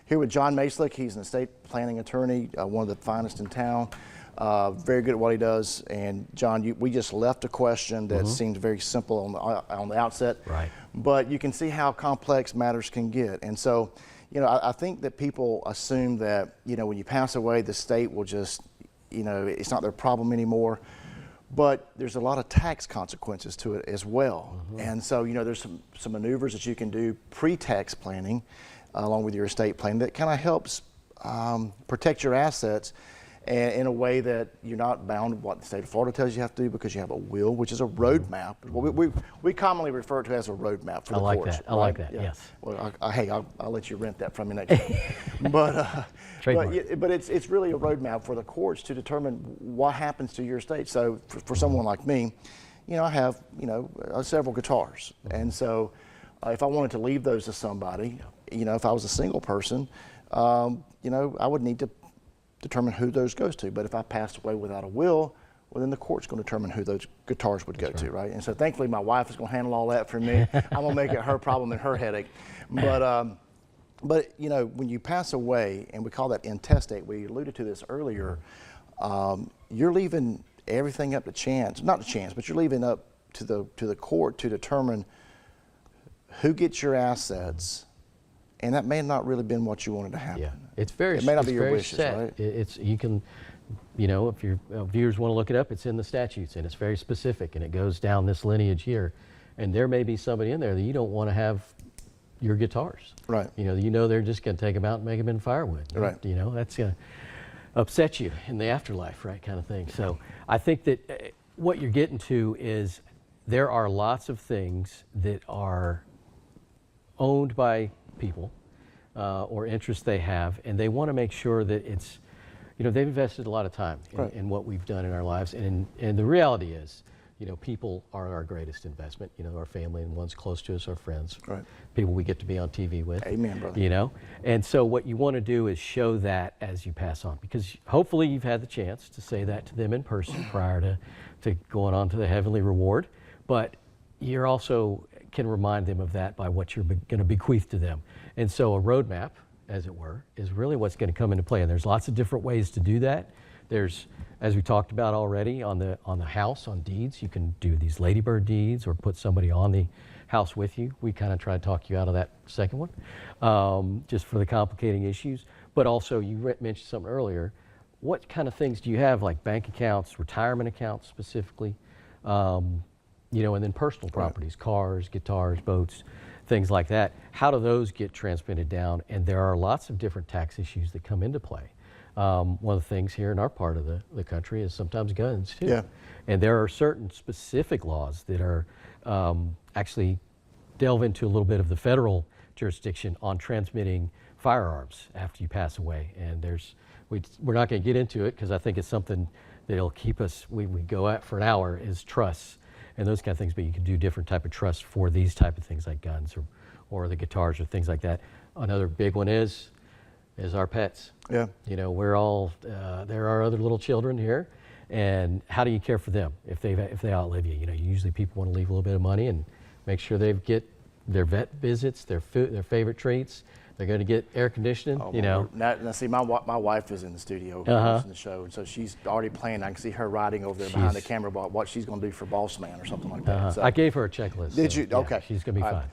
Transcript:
here with John Maslick. He's an estate planning attorney, one of the finest in town. Very good at what he does. And John, we just left a question that seemed very simple on the outset. Right. But you can see how complex matters can get. And so, you know, I think that people assume that, you know, when you pass away, the state will just, you know, it's not their problem anymore. But there's a lot of tax consequences to it as well. And so, you know, there's some maneuvers that you can do pre-tax planning along with your estate plan that kind of helps protect your assets and in a way that you're not bound to what the state of Florida tells you have to do, because you have a will, which is a roadmap. We commonly refer to it as a roadmap for the courts. I like that, yes. Well, hey, I'll let you rent that from me next time. But it's really a roadmap for the courts to determine what happens to your estate. So for someone like me, you know, I have, you know, several guitars. And so if I wanted to leave those to somebody, you know, if I was a single person, you know, I would need to determine who those goes to. But if I passed away without a will, well, then the court's going to determine who those guitars would go to, right? And so thankfully my wife is going to handle all that for me. I'm going to make it her problem and her headache. But you know, when you pass away, and we call that intestate, we alluded to this earlier, you're leaving everything up to chance, not to chance, but you're leaving up to the court to determine who gets your assets. And that may not really been what you wanted to happen. Yeah, it may not be your wishes, right? You can, you know, if your viewers want to look it up, it's in the statutes and it's very specific, and it goes down this lineage here. And there may be somebody in there that you don't want to have your guitars. Right. You know they're just going to take them out and make them in firewood. Right. You know, that's going to upset you in the afterlife, right, kind of thing. So I think that what you're getting to is there are lots of things that are owned by people or interests they have, and they want to make sure that it's, you know, they've invested a lot of time in what we've done in our lives, and the reality is, you know, people are our greatest investment. You know, our family and ones close to us, our friends, people we get to be on TV with. Amen, brother. You know, and so what you want to do is show that as you pass on, because hopefully you've had the chance to say that to them in person prior to going on to the heavenly reward, but you're also can remind them of that by what you're going to bequeath to them. And so a roadmap, as it were, is really what's going to come into play. And there's lots of different ways to do that. There's, as we talked about already, on the house, on deeds, you can do these ladybird deeds or put somebody on the house with you. We kind of try to talk you out of that second one, just for the complicating issues. But also, you mentioned something earlier. What kind of things do you have, like bank accounts, retirement accounts specifically? You know, and then personal properties, cars, guitars, boats, things like that. How do those get transmitted down? And there are lots of different tax issues that come into play. One of the things here in our part of the country is sometimes guns too. Yeah. And there are certain specific laws that are actually delve into a little bit of the federal jurisdiction on transmitting firearms after you pass away. And we're not going to get into it because I think it's something that'll keep us, we go at for an hour, is trusts and those kind of things, but you can do different type of trusts for these type of things like guns or the guitars or things like that. Another big one is our pets. Yeah. You know, we're all, there are other little children here, and how do you care for them if they outlive you? You know, usually people want to leave a little bit of money and make sure they get their vet visits, their food, their favorite treats. They're going to get air conditioning, you know. Now see, my wife is in the studio watching the show, and so she's already planning. I can see her riding over there behind the camera about what she's going to do for Boss Man or something like that. So. I gave her a checklist. Did so, you? yeah, okay. She's going to be fine.